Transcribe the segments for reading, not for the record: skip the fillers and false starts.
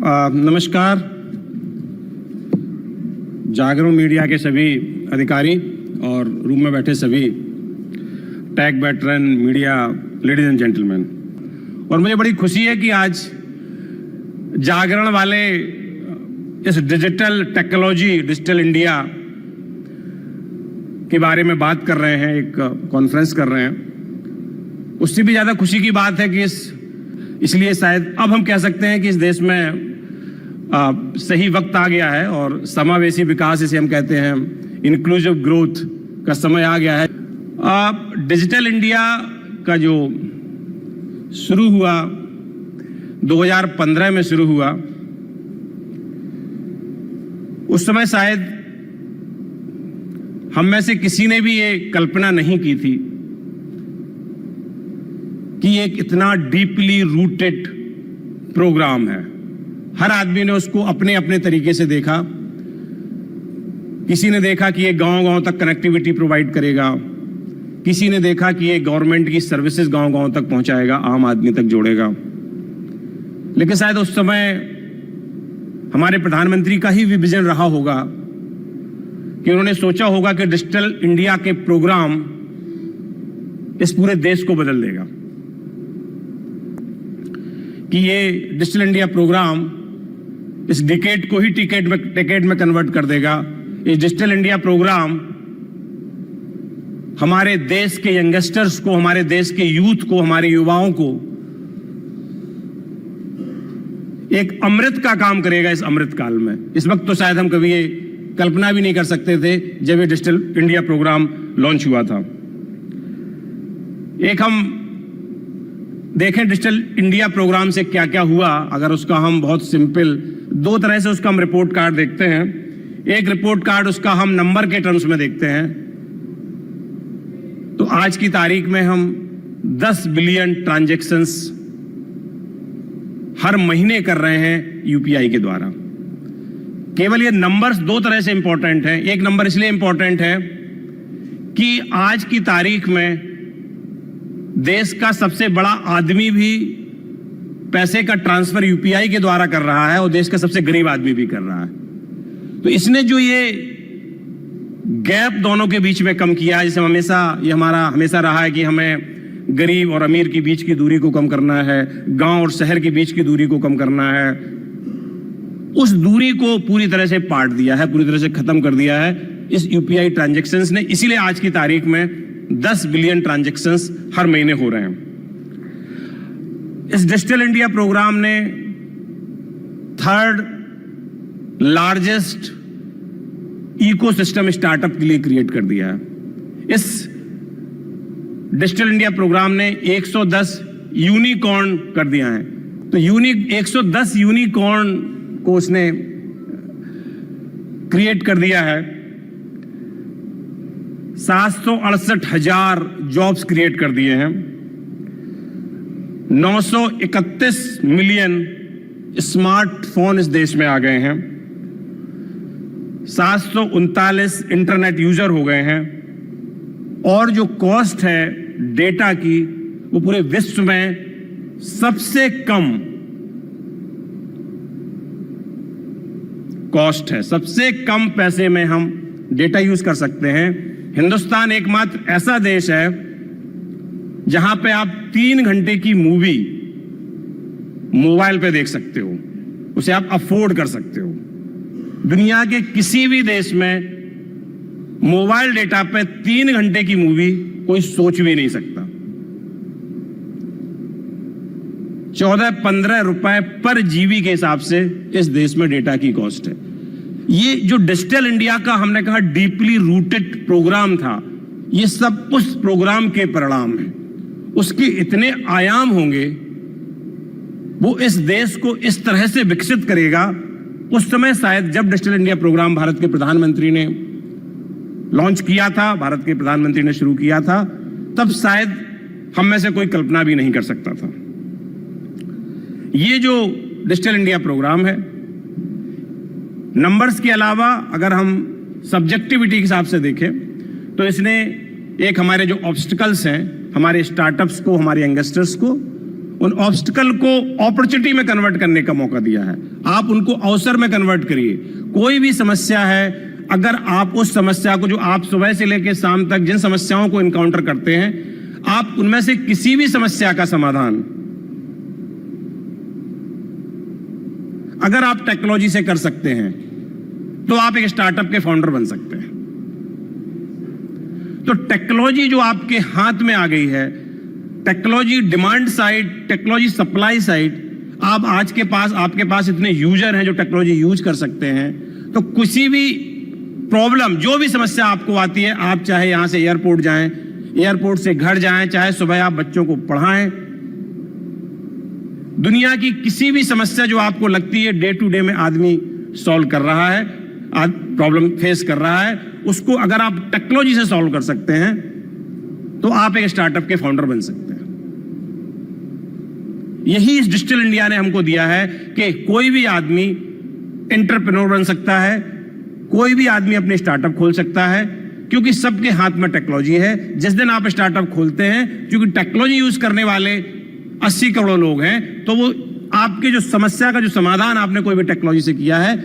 नमस्कार। जागरण मीडिया के सभी अधिकारी और रूम में बैठे सभी tech veteran media ladies and gentleman, और मुझे बड़ी खुशी है कि आज जागरण वाले इस डिजिटल टेक्नोलॉजी, डिजिटल इंडिया के बारे में बात कर रहे हैं, एक कॉन्फ्रेंस कर रहे हैं। उससे भी ज़्यादा खुशी की बात है कि इसलिए शायद अब हम कह सकते हैं कि इस देश में सही वक्त आ गया है और समावेशी विकास इसे हम कहते हैं, इंक्लूसिव ग्रोथ का समय आ गया है। डिजिटल इंडिया का जो शुरू हुआ 2015 में शुरू हुआ, उस समय शायद हम में से किसी ने भी ये कल्पना नहीं की थी कि एक इतना डीपली रूटेड प्रोग्राम है। हर आदमी ने उसको अपने अपने तरीके से देखा। किसी ने देखा कि ये गांव-गांव तक कनेक्टिविटी प्रोवाइड करेगा, किसी ने देखा कि ये गवर्नमेंट की सर्विसेज गांव-गांव तक पहुंचाएगा, आम आदमी तक जोड़ेगा। लेकिन शायद उस समय हमारे प्रधानमंत्री का ही विजन रहा होगा कि उन्होंने सोचा होगा कि डिजिटल इंडिया के प्रोग्राम इस पूरे देश को बदल देगा, कि ये डिजिटल इंडिया प्रोग्राम इस डिकेड को ही टिकेट में कन्वर्ट कर देगा। ये डिजिटल इंडिया प्रोग्राम हमारे देश के यंगस्टर्स को, हमारे देश के यूथ को, हमारे युवाओं को एक अमृत का काम करेगा इस अमृत काल में। इस वक्त तो शायद हम कभी ये कल्पना भी नहीं कर सकते थे जब ये डिजिटल इंडिया प्रोग्राम लॉन्च हुआ था। एक हम देखें डिजिटल इंडिया प्रोग्राम से क्या क्या हुआ, अगर उसका हम बहुत सिंपल दो तरह से उसका हम रिपोर्ट कार्ड देखते हैं। एक रिपोर्ट कार्ड उसका हम नंबर के टर्म्स में देखते हैं, तो आज की तारीख में हम 10 बिलियन ट्रांजैक्शंस हर महीने कर रहे हैं यूपीआई के द्वारा। केवल ये नंबर्स दो तरह से इंपॉर्टेंट है। एक नंबर इसलिए इंपॉर्टेंट है कि आज की तारीख में देश का सबसे बड़ा आदमी भी पैसे का ट्रांसफर यूपीआई के द्वारा कर रहा है और देश का सबसे गरीब आदमी भी कर रहा है। तो इसने जो ये गैप दोनों के बीच में कम किया, जैसे हमारा हमेशा रहा है कि हमें गरीब और अमीर के बीच की दूरी को कम करना है, गांव और शहर के बीच की दूरी को कम करना है, उस दूरी को पूरी तरह से पाट दिया है, पूरी तरह से खत्म कर दिया है इस यूपीआई ट्रांजैक्शंस ने। इसीलिए आज की तारीख में 10 बिलियन ट्रांजैक्शंस हर महीने हो रहे हैं। इस डिजिटल इंडिया प्रोग्राम ने 3rd लार्जेस्ट इकोसिस्टम स्टार्टअप के लिए क्रिएट कर दिया है। इस डिजिटल इंडिया प्रोग्राम ने 110 यूनिकॉर्न कर दिया है। तो 110 यूनिकॉर्न को उसने क्रिएट कर दिया है। 768,000 जॉब्स क्रिएट कर दिए हैं। 931 मिलियन स्मार्टफोन इस देश में आ गए हैं। 739 इंटरनेट यूजर हो गए हैं। और जो कॉस्ट है डेटा की, वो पूरे विश्व में सबसे कम कॉस्ट है। सबसे कम पैसे में हम डेटा यूज कर सकते हैं। हिंदुस्तान एकमात्र ऐसा देश है जहां पे आप 3 घंटे की मूवी मोबाइल पे देख सकते हो, उसे आप अफोर्ड कर सकते हो। दुनिया के किसी भी देश में मोबाइल डेटा पे 3 घंटे की मूवी कोई सोच भी नहीं सकता। 14-15 रुपए पर जीबी के हिसाब से इस देश में डेटा की कॉस्ट है। ये जो डिजिटल इंडिया का हमने कहा डीपली रूटेड प्रोग्राम था, ये सब उस प्रोग्राम के परिणाम हैं। उसके इतने आयाम होंगे, वो इस देश को इस तरह से विकसित करेगा। उस समय शायद जब डिजिटल इंडिया प्रोग्राम भारत के प्रधानमंत्री ने लॉन्च किया था, भारत के प्रधानमंत्री ने शुरू किया था, तब शायद हम में से कोई कल्पना भी नहीं कर सकता था। ये जो डिजिटल इंडिया प्रोग्राम है, नंबर्स के अलावा अगर हम सब्जेक्टिविटी के हिसाब से देखें तो इसने एक हमारे जो ऑब्स्टिकल्स हैं, हमारे स्टार्टअप्स को, हमारे यंगस्टर्स को, उन ऑब्स्टिकल को अपॉर्चुनिटी में कन्वर्ट करने का मौका दिया है। आप उनको अवसर में कन्वर्ट करिए। कोई भी समस्या है, अगर आप उस समस्या को, जो आप सुबह से लेकर शाम तक जिन समस्याओं को इनकाउंटर करते हैं, आप उनमें से किसी भी समस्या का समाधान अगर आप टेक्नोलॉजी से कर सकते हैं तो आप एक स्टार्टअप के फाउंडर बन सकते हैं। तो टेक्नोलॉजी जो आपके हाथ में आ गई है, technology demand side, technology supply side, आप आज के पास, आपके पास इतने यूजर हैं जो टेक्नोलॉजी यूज कर सकते हैं। तो किसी भी प्रॉब्लम, जो भी समस्या आपको आती है, आप चाहे यहां से एयरपोर्ट जाएं, एयरपोर्ट से घर जाएं, चाहे सुबह आप बच्चों को पढ़ाएं, दुनिया की किसी भी समस्या जो आपको लगती है डे टू डे में आदमी सॉल्व कर रहा है, प्रॉब्लम फेस कर रहा है, उसको अगर आप टेक्नोलॉजी से सॉल्व कर सकते हैं तो आप एक स्टार्टअप के फाउंडर बन सकते हैं। यही इस डिजिटल इंडिया ने हमको दिया है कि कोई भी आदमी एंटरप्रेन्योर बन सकता है, कोई भी आदमी अपने स्टार्टअप खोल सकता है, क्योंकि सबके हाथ में टेक्नोलॉजी है। जिस दिन आप स्टार्टअप खोलते हैं, क्योंकि टेक्नोलॉजी यूज करने वाले 80 करोड़ लोग हैं, तो वो आपके जो समस्या का जो समाधान आपने कोई भी टेक्नोलॉजी से किया है,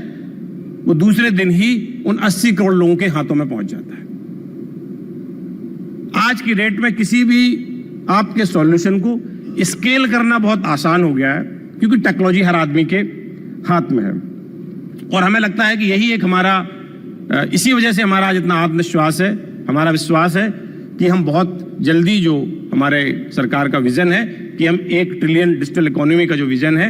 वो दूसरे दिन ही उन 80 करोड़ लोगों के हाथों में पहुंच जाता है। आज की डेट में किसी भी आपके सॉल्यूशन को स्केल करना बहुत आसान हो गया है, क्योंकि टेक्नोलॉजी हर आदमी के हाथ में है। और हमें लगता है कि यही एक हमारा, इसी वजह से हमारा जितना आत्मविश्वास है, हमारा विश्वास है कि हम बहुत जल्दी, जो हमारे सरकार का विजन है कि हम 1 ट्रिलियन डिजिटल इकोनॉमी का जो विजन है,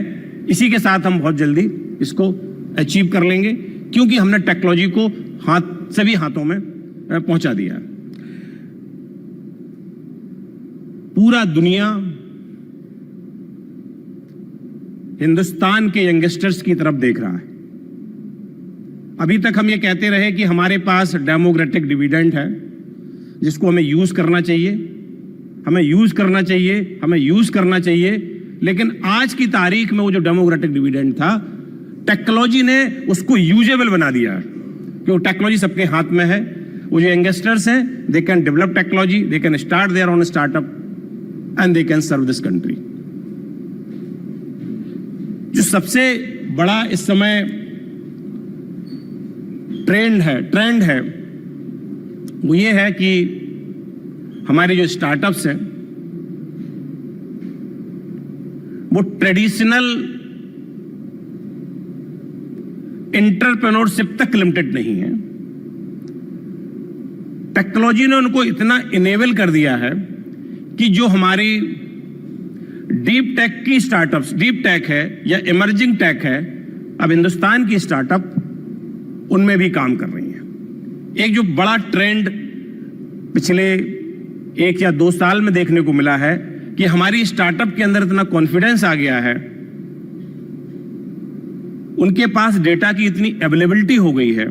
इसी के साथ हम बहुत जल्दी इसको अचीव कर लेंगे, क्योंकि हमने टेक्नोलॉजी को सभी हाथों में पहुंचा दिया है। पूरा दुनिया हिंदुस्तान के यंगस्टर्स की तरफ देख रहा है। अभी तक हम ये कहते रहे कि हमारे पास डेमोक्रेटिक डिविडेंड है, जिसको हमें यूज करना चाहिए, हमें यूज करना चाहिए, हमें यूज करना चाहिए। लेकिन आज की तारीख में वो जो डेमोक्रेटिक डिविडेंड था, टेक्नोलॉजी ने उसको यूजेबल बना दिया है, क्योंकि टेक्नोलॉजी सबके हाथ में है। वो जो यंगस्टर्स हैं, they can develop technology, they can start their own startup and they can serve this country. जो सबसे बड़ा इस समय ट्रेंड है वो ये है कि हमारे जो स्टार्टअप्स हैं वो ट्रेडिशनल एंटरप्रेन्योरशिप तक लिमिटेड नहीं है। टेक्नोलॉजी ने उनको इतना इनेबल कर दिया है कि जो हमारी डीप टेक की स्टार्टअप्स, डीप टेक है या इमर्जिंग टेक है, अब हिंदुस्तान की स्टार्टअप उनमें भी काम कर रही हैं। एक जो बड़ा ट्रेंड पिछले 1 या 2 साल में देखने को मिला है कि हमारी स्टार्टअप के अंदर इतना कॉन्फिडेंस आ गया है, उनके पास डेटा की इतनी अवेलेबिलिटी हो गई है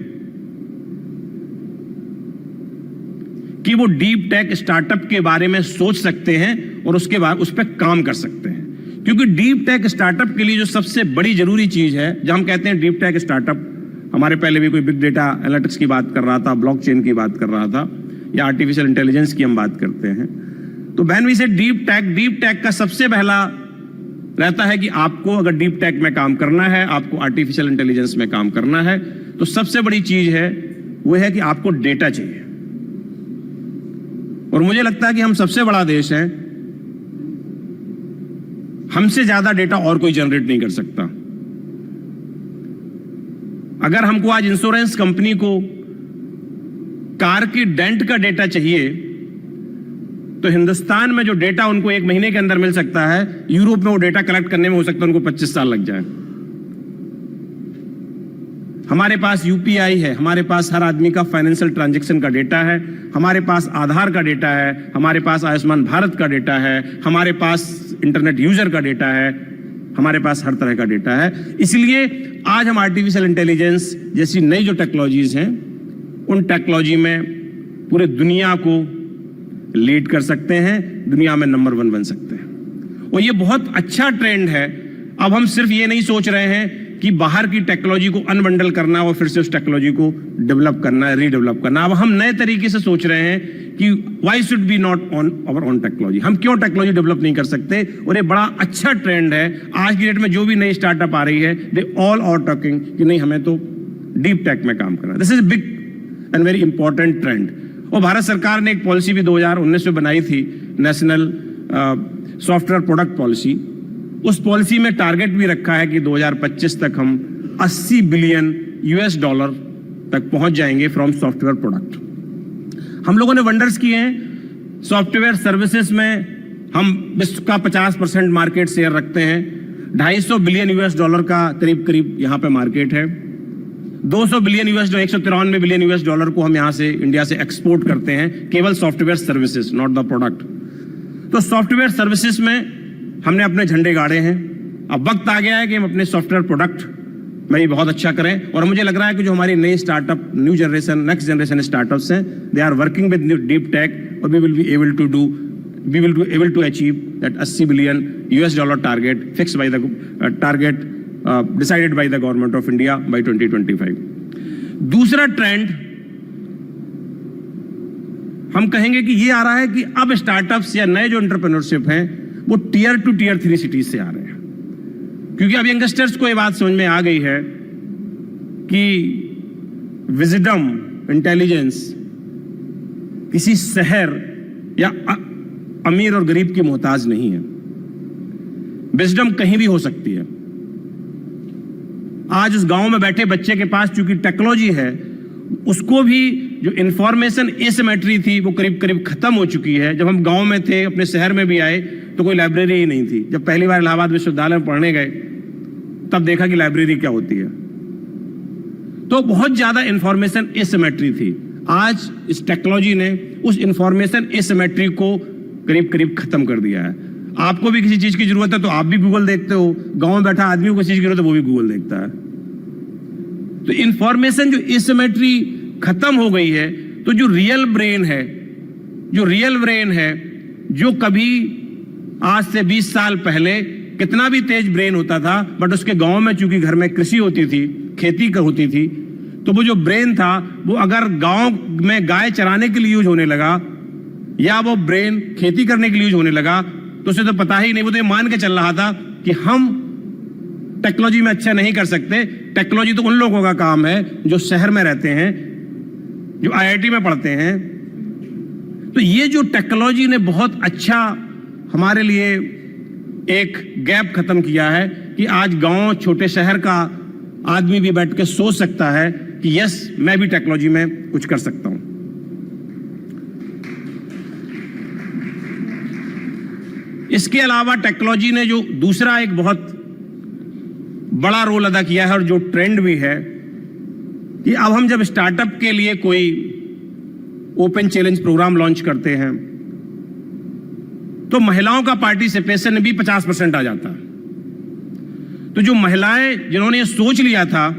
कि वो डीप टेक स्टार्टअप के बारे में सोच सकते हैं और उसके बाद उस पर काम कर सकते हैं। क्योंकि डीप टेक स्टार्टअप के लिए जो सबसे बड़ी जरूरी चीज है, जब हम कहते हैं डीप टेक स्टार्टअप, हमारे पहले भी कोई बिग डेटा एनालिटिक्स की बात कर रहा था, ब्लॉकचेन की बात कर रहा था, या आर्टिफिशियल इंटेलिजेंस की हम बात करते हैं। तो व्हेन वी से डीप टेक का सबसे पहला रहता है कि आपको अगर डीप टेक में काम करना है, आपको आर्टिफिशियल इंटेलिजेंस में काम करना है, तो सबसे बड़ी चीज है वो है कि आपको डेटा चाहिए। और मुझे लगता है कि हम सबसे बड़ा देश है, हमसे ज्यादा डेटा और कोई जनरेट नहीं कर सकता। अगर हमको आज इंश्योरेंस कंपनी को कार की डेंट का डेटा चाहिए, तो हिंदुस्तान में जो डेटा उनको 1 महीने के अंदर मिल सकता है, यूरोप में वो डेटा कलेक्ट करने में हो सकता है उनको 25 साल लग जाए। हमारे पास यूपीआई है, हमारे पास हर आदमी का फाइनेंशियल ट्रांजैक्शन का डेटा है, हमारे पास आधार का डेटा है, हमारे पास आयुष्मान भारत का डेटा है, हमारे पास इंटरनेट यूजर का डेटा है, हमारे पास हर तरह का डेटा है। इसलिए आज हम आर्टिफिशियल इंटेलिजेंस जैसी नई जो टेक्नोलॉजीज हैं, उन टेक्नोलॉजी में पूरे दुनिया को लीड कर सकते हैं, दुनिया में नंबर 1 बन सकते हैं। और ये बहुत अच्छा ट्रेंड है। अब हम सिर्फ ये नहीं सोच रहे हैं कि बाहर की टेक्नोलॉजी को अनबंडल करना और फिर से उस टेक्नोलॉजी को डेवलप करना, रीडेवलप करना। अब हम नए तरीके से सोच रहे हैं कि why should be not on our own technology, हम क्यों टेक्नोलॉजी डेवलप नहीं कर सकते। और ये बड़ा अच्छा ट्रेंड है आज की डेट में, जो भी नई स्टार्टअप आ रही है दे ऑल आर टॉकिंग कि नहीं हमें तो डीप टेक में काम करना। This is big and very important trend. और भारत सरकार ने एक पॉलिसी भी 2019 में बनाई थी, नेशनल सॉफ्टवेयर प्रोडक्ट पॉलिसी। उस पॉलिसी में टारगेट भी रखा है कि 2025 तक हम $80 बिलियन तक पहुंच जाएंगे फ्रॉम सॉफ्टवेयर प्रोडक्ट। हम लोगों ने वंडर्स किए हैं सॉफ्टवेयर सर्विसेज में, हम विश्व का 50% मार्केट शेयर रखते हैं। $250 बिलियन का करीब करीब यहाँ पे मार्केट है। $200 बिलियन $193 बिलियन को हम यहाँ से इंडिया से एक्सपोर्ट करते हैं, केवल software services, not the product. तो सॉफ्टवेयर सर्विसेज में हमने अपने झंडे गाड़े हैं। अब वक्त आ गया है कि हम अपने सॉफ्टवेयर प्रोडक्ट में भी बहुत अच्छा करें। और मुझे लग रहा है कि जो हमारी नई startup, new generation, next generation startups हैं, they are working with deep tech और we will be able to achieve that $80 billion target fix by the target decided by the government of India by 2025। दूसरा trend हम कहेंगे कि ये आ रहा है कि अब स्टार्टअप्स या नए जो एंटरप्रेन्योरशिप हैं वो टियर 2 टियर 3 सिटीज से आ रहे हैं, क्योंकि अब यंगस्टर्स को ये बात समझ में आ गई है कि विजडम, इंटेलिजेंस किसी शहर या अमीर और गरीब की मोहताज नहीं है। विजडम कहीं भी हो सकती है। आज उस गांव में बैठे बच्चे के पास चूंकि टेक्नोलॉजी है, उसको भी जो इंफॉर्मेशन एसिमेट्री थी वो करीब करीब खत्म हो चुकी है। जब हम गांव में थे, अपने शहर में भी आए तो कोई लाइब्रेरी ही नहीं थी। जब पहली बार इलाहाबाद विश्वविद्यालय में पढ़ने गए तब देखा कि लाइब्रेरी क्या होती है। तो बहुत ज्यादा इंफॉर्मेशन एसिमेट्री थी। आज इस टेक्नोलॉजी ने उस इंफॉर्मेशन एसिमेट्री को करीब करीब खत्म कर दिया है। आपको भी किसी चीज की जरूरत है तो आप भी गूगल देखते हो, गांव में बैठा आदमी को किसी चीज की जरूरत है वो भी गूगल देखता है। तो इंफॉर्मेशन जो एसिमेट्री खत्म हो गई है, तो जो रियल ब्रेन है, जो कभी आज से 20 साल पहले कितना भी तेज ब्रेन होता था, बट उसके गांव में चूंकि घर में कृषि होती थी, खेती होती थी, तो वो जो ब्रेन था वो अगर गांव में गाय चराने के लिए यूज होने लगा या वो ब्रेन खेती करने के लिए यूज होने लगा, तो उसे तो पता ही नहीं। वो तो ये मान के चल रहा था कि हम टेक्नोलॉजी में अच्छा नहीं कर सकते, टेक्नोलॉजी तो उन लोगों का काम है जो शहर में रहते हैं, जो IIT में पढ़ते हैं। तो ये जो टेक्नोलॉजी ने बहुत अच्छा हमारे लिए एक गैप खत्म किया है कि आज गांव, छोटे शहर का आदमी भी बैठ के सोच सकता है कि यस, मैं भी टेक्नोलॉजी में कुछ कर सकता हूं। इसके अलावा टेक्नोलॉजी ने जो दूसरा एक बहुत बड़ा रोल अदा किया है और जो ट्रेंड भी है कि अब हम जब स्टार्टअप के लिए कोई ओपन चैलेंज प्रोग्राम लॉन्च करते हैं तो महिलाओं का पार्टिसिपेशन भी 50% आ जाता है। तो जो महिलाएं जिन्होंने ये सोच लिया था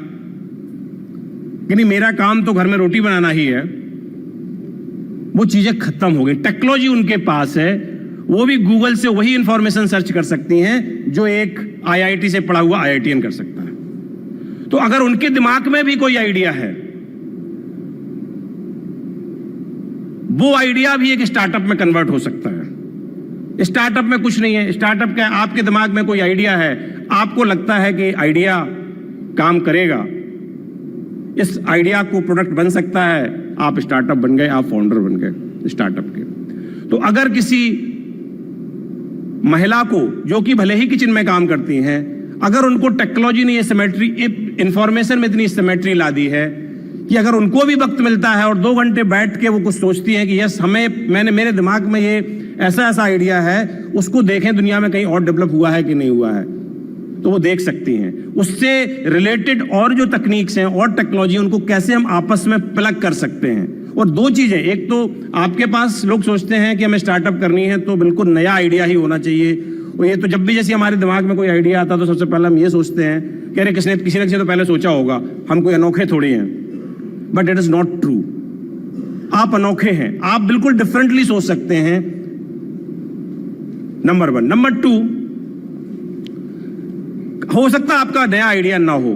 कि नहीं मेरा काम तो घर में रोटी बनाना ही है, वो चीजें खत्म हो गई। टेक्नोलॉजी उनके पास है, वो भी गूगल से वही इंफॉर्मेशन सर्च कर सकती हैं जो एक IIT से पढ़ा हुआ IITian कर सकता है। तो अगर उनके दिमाग में भी कोई आइडिया है, वो आइडिया भी एक स्टार्टअप में कन्वर्ट हो सकता है। स्टार्टअप में कुछ नहीं है, स्टार्टअप क्या, आपके दिमाग में कोई आइडिया है, आपको लगता है कि आइडिया काम करेगा, इस आइडिया को प्रोडक्ट बन सकता है, आप स्टार्टअप बन गए, आप फाउंडर बन गए स्टार्टअप के। तो अगर किसी महिला को, जो कि भले ही किचन में काम करती हैं, अगर उनको टेक्नोलॉजी ने ये सिमेट्री, इंफॉर्मेशन में इतनी सिमेट्री ला दी है कि अगर उनको भी वक्त मिलता है और 2 घंटे बैठ के वो कुछ सोचती हैं कि यस मेरे दिमाग में ये ऐसा आइडिया है, उसको देखें दुनिया में कहीं और डेवलप हुआ है कि नहीं हुआ है, तो वो देख सकती हैं। उससे रिलेटेड और जो तकनीक्स हैं और टेक्नोलॉजी, उनको कैसे हम आपस में प्लग कर सकते हैं। और 2 चीजें, एक तो आपके पास लोग सोचते हैं कि हमें स्टार्टअप करनी है तो बिल्कुल नया आइडिया ही होना चाहिए। और ये तो जब भी जैसे हमारे दिमाग में कोई आइडिया आता तो सबसे पहले हम ये सोचते हैं कि अरे किसी ने तो पहले सोचा होगा, हम कोई अनोखे थोड़ी हैं। But it is not true, आप अनोखे हैं, आप बिल्कुल डिफरेंटली सोच सकते हैं, नंबर 1। नंबर 2, हो सकता है आपका नया आइडिया ना हो,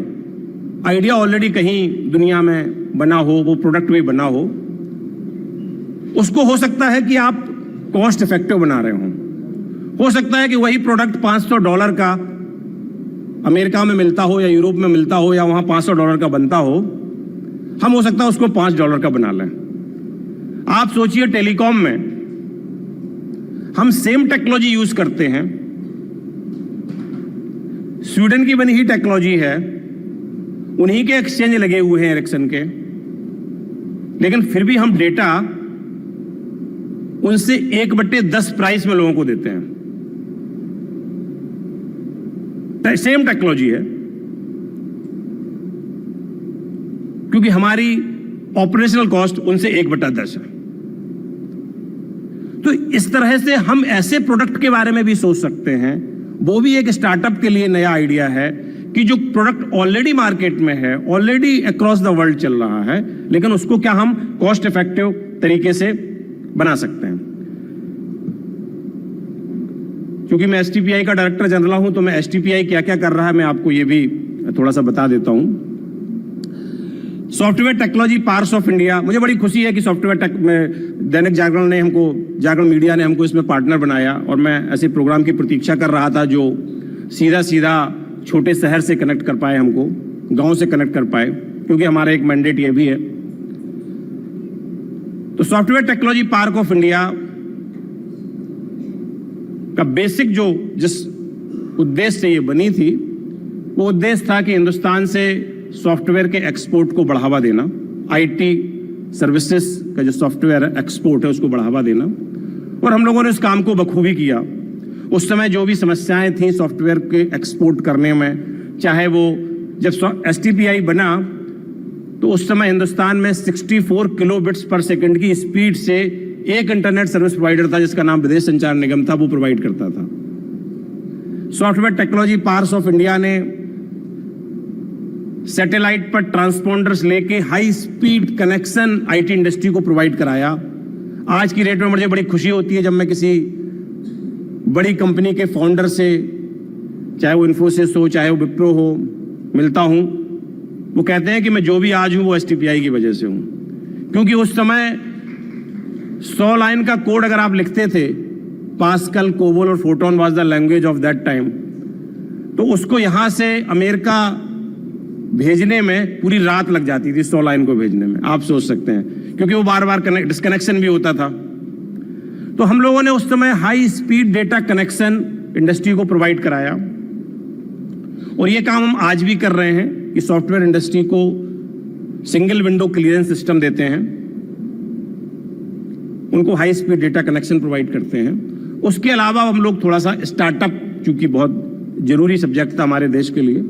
आइडिया ऑलरेडी कहीं दुनिया में बना हो, वो प्रोडक्ट भी बना हो, उसको हो सकता है कि आप कॉस्ट इफेक्टिव बना रहे हो सकता है कि वही प्रोडक्ट $500 का अमेरिका में मिलता हो या यूरोप में मिलता हो या वहां $500 का बनता हो, हम हो सकता है उसको $5 का बना लें। आप सोचिए टेलीकॉम में हम सेम टेक्नोलॉजी यूज करते हैं, स्वीडन की बनी ही टेक्नोलॉजी है, उन्हीं के एक्सचेंज लगे हुए हैं एरिक्सन के, लेकिन फिर भी हम डेटा उनसे 1/10 प्राइस में लोगों को देते हैं। सेम टेक्नोलॉजी है, क्योंकि हमारी ऑपरेशनल कॉस्ट उनसे 1/10 है। तो इस तरह से हम ऐसे प्रोडक्ट के बारे में भी सोच सकते हैं, वो भी एक स्टार्टअप के लिए नया आइडिया है कि जो प्रोडक्ट ऑलरेडी मार्केट में है, ऑलरेडी अक्रॉस द वर्ल्ड चल रहा है, लेकिन उसको क्या हम कॉस्ट इफेक्टिव तरीके से बना सकते हैं। क्योंकि मैं एसटीपीआई का डायरेक्टर जनरल हूं, तो मैं एसटीपीआई क्या क्या कर रहा है मैं आपको ये भी थोड़ा सा बता देता हूं। Software technology parks of India, मुझे बड़ी खुशी है कि सॉफ्टवेयर टेक में दैनिक जागरण ने हमको, जागरण मीडिया ने हमको इसमें पार्टनर बनाया, और मैं ऐसे प्रोग्राम की प्रतीक्षा कर रहा था जो सीधा सीधा छोटे शहर से कनेक्ट कर पाए, हमको गांव से कनेक्ट कर पाए, क्योंकि हमारा एक मैंडेट ये भी है। तो software technology park of India का बेसिक जो जिस उद्देश्य से ये बनी थी, वो उद्देश्य था कि हिंदुस्तान से सॉफ्टवेयर के एक्सपोर्ट को बढ़ावा देना, आईटी सर्विसेज का जो सॉफ्टवेयर एक्सपोर्ट है उसको बढ़ावा देना, और हम लोगों ने उस काम को बखूबी किया। उस समय जो भी समस्याएं थी सॉफ्टवेयर के एक्सपोर्ट करने में, चाहे वो जब एसटीपीआई बना तो उस समय हिंदुस्तान में 64 किलोबिट्स पर सेकंड की स्पीड से एक इंटरनेट सर्विस प्रोवाइडर था जिसका नाम विदेश संचार निगम था, वो प्रोवाइड करता था। Software technology parks of India ने सैटेलाइट पर ट्रांसपोंडर्स लेके high speed connection IT industry को प्रोवाइड कराया। आज की डेट में मुझे बड़ी खुशी होती है जब मैं किसी बड़ी कंपनी के फाउंडर से, चाहे वो इन्फोसिस हो चाहे वो विप्रो हो, मिलता हूं, वो कहते हैं कि मैं जो भी आज हूं वो एसटीपीआई की वजह से हूं। क्योंकि उस समय 100 लाइन का कोड अगर आप लिखते थे, पास्कल, कोबोल और photon was the language of that time, तो उसको यहां से अमेरिका भेजने में पूरी रात लग जाती थी 100 लाइन को भेजने में, आप सोच सकते हैं, क्योंकि वो बार बार डिस्कनेक्शन भी होता था। तो हम लोगों ने उस समय high speed data connection industry को प्रोवाइड कराया, और ये काम हम आज भी कर रहे हैं कि सॉफ्टवेयर इंडस्ट्री को सिंगल विंडो क्लियरेंस सिस्टम देते हैं, उनको high speed data connection provide करते हैं। उसके अलावा हम लोग थोड़ा सा स्टार्टअप, चूंकि बहुत जरूरी सब्जेक्ट था हमारे देश के लिए,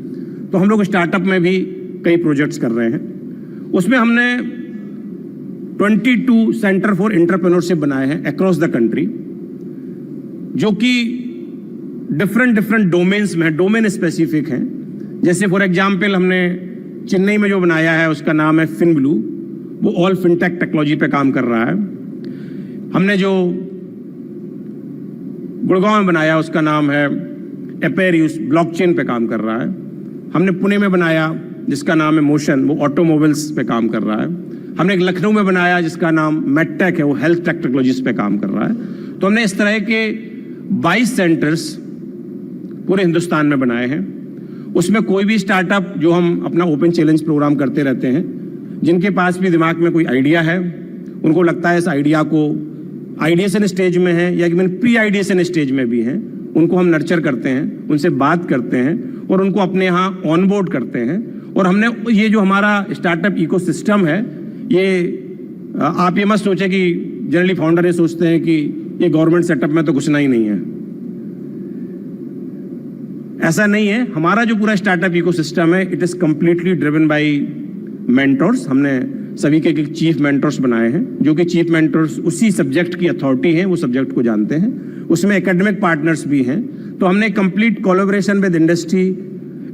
तो हम लोग स्टार्टअप में भी कई प्रोजेक्ट्स कर रहे हैं। उसमें हमने 22 सेंटर फॉर एंटरप्रेन्योरशिप बनाए हैं अक्रॉस द कंट्री, जो कि डिफरेंट डोमेन्स में है, डोमेन स्पेसिफिक हैं। जैसे फॉर एग्जाम्पल हमने चेन्नई में जो बनाया है उसका नाम है फिनब्लू, वो ऑल फिनटेक टेक्नोलॉजी पे काम कर रहा है। हमने जो गुड़गांव में बनाया उसका नाम है एपेरियस, ब्लॉकचेन पे काम कर रहा है। हमने पुणे में बनाया जिसका नाम है मोशन, वो ऑटोमोबाइल्स पे काम कर रहा है। हमने एक लखनऊ में बनाया जिसका नाम मेडटेक है, वो हेल्थ टेक्नोलॉजीज पे काम कर रहा है। तो हमने इस तरह के 22 सेंटर्स पूरे हिंदुस्तान में बनाए हैं। उसमें कोई भी स्टार्टअप, जो हम अपना ओपन चैलेंज प्रोग्राम करते रहते हैं, जिनके पास भी दिमाग में कोई आइडिया है, उनको लगता है इस आइडिया को आइडिएशन स्टेज में है या कि प्री आइडिएशन स्टेज में भी है, उनको हम नर्चर करते हैं, उनसे बात करते हैं और उनको अपने यहाँ ऑनबोर्ड करते हैं। और हमने ये जो हमारा स्टार्टअप इकोसिस्टम है, ये आप ये मत सोचें कि जनरली फाउंडर ये सोचते हैं कि ये गवर्नमेंट सेटअप में तो घुसना ही नहीं है, ऐसा नहीं है। हमारा जो पूरा स्टार्टअप इकोसिस्टम है, it is completely driven by mentors. हमने सभी के चीफ मेंटर्स बनाए हैं, जो कि चीफ मेंटर्स उसी सब्जेक्ट की अथॉरिटी हैं, वो सब्जेक्ट को जानते हैं। उसमें एकेडमिक पार्टनर्स भी हैं। तो हमने complete collaboration with industry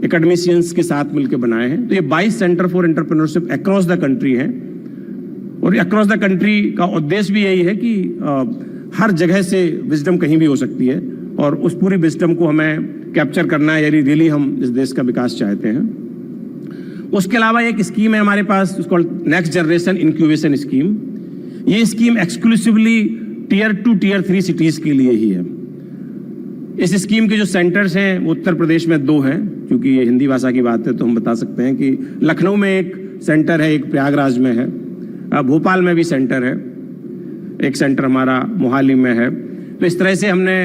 academicians के साथ मिलकर बनाए हैं। तो ये 22 centre for entrepreneurship across the country है, और अक्रॉस द कंट्री का उद्देश्य भी यही है कि हर जगह से विजडम कहीं भी हो सकती है, और उस पूरी विजडम को हमें कैप्चर करना है यदि रियली हम इस देश का विकास चाहते हैं। उसके अलावा एक स्कीम है हमारे पास, उसको नेक्स्ट जनरेशन इंक्यूबेशन स्कीम। ये scheme exclusively tier 2 tier 3 cities के लिए ही है। इस स्कीम के जो सेंटर्स हैं वो उत्तर प्रदेश में 2 हैं, क्योंकि ये हिंदी भाषा की बात है तो हम बता सकते हैं कि लखनऊ में एक सेंटर है, एक प्रयागराज में है, भोपाल में भी सेंटर है, एक सेंटर हमारा मोहाली में है। तो इस तरह से हमने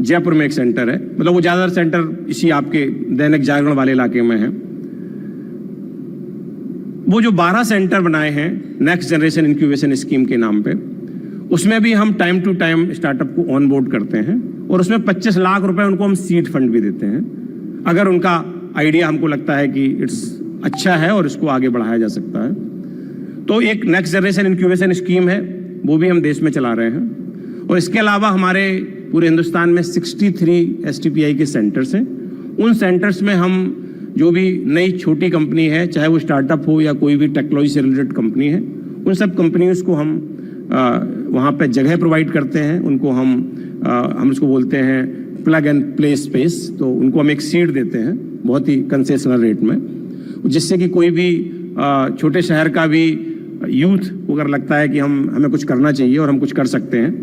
जयपुर में एक सेंटर है, मतलब वो ज़्यादातर सेंटर इसी आपके दैनिक जागरण वाले इलाके में है। वो जो 12 सेंटर बनाए हैं नेक्स्ट जनरेशन इंक्यूबेशन स्कीम के नाम पे, उसमें भी हम टाइम टू टाइम स्टार्टअप को ऑन बोर्ड करते हैं और उसमें 25 लाख रुपए उनको हम सीड फंड भी देते हैं, अगर उनका आइडिया हमको लगता है कि इट्स अच्छा है और इसको आगे बढ़ाया जा सकता है। तो एक नेक्स्ट जनरेशन इंक्यूबेशन स्कीम है, वो भी हम देश में चला रहे हैं। और इसके अलावा हमारे पूरे हिंदुस्तान में 63 STPI के सेंटर्स हैं। उन सेंटर्स में हम जो भी नई छोटी कंपनी है, चाहे वो स्टार्टअप हो या कोई भी टेक्नोलॉजी से रिलेटेड कंपनी है, उन सब कंपनीज को हम वहाँ पे जगह प्रोवाइड करते हैं। उनको हम उसको बोलते हैं प्लग एंड प्ले स्पेस। तो उनको हम एक सीड देते हैं बहुत ही कंसेशनल रेट में, जिससे कि कोई भी छोटे शहर का भी यूथ को अगर लगता है कि हमें कुछ करना चाहिए और हम कुछ कर सकते हैं,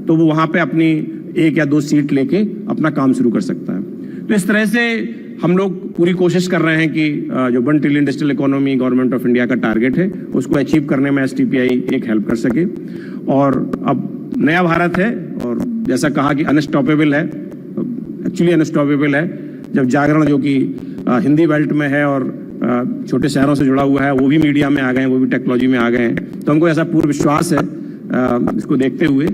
तो वो वहाँ पे अपनी 1 या 2 सीट लेके अपना काम शुरू कर सकता है। तो इस तरह से हम लोग पूरी कोशिश कर रहे हैं कि जो 1 trillion industrial economy government of India का टारगेट है, उसको अचीव करने में STPI एक हेल्प कर सके। और अब नया भारत है और जैसा कहा कि अनस्टॉपेबल है, एक्चुअली अनस्टॉपेबल है। जब जागरण जो कि हिंदी बेल्ट में है और छोटे शहरों से जुड़ा हुआ है, वो भी मीडिया में आ गए हैं, वो भी टेक्नोलॉजी में आ गए हैं, तो हमको ऐसा पूर्ण विश्वास है इसको देखते हुए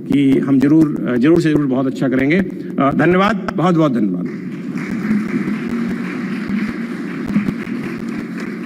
कि हम जरूर से जरूर बहुत अच्छा करेंगे। धन्यवाद, बहुत बहुत धन्यवाद।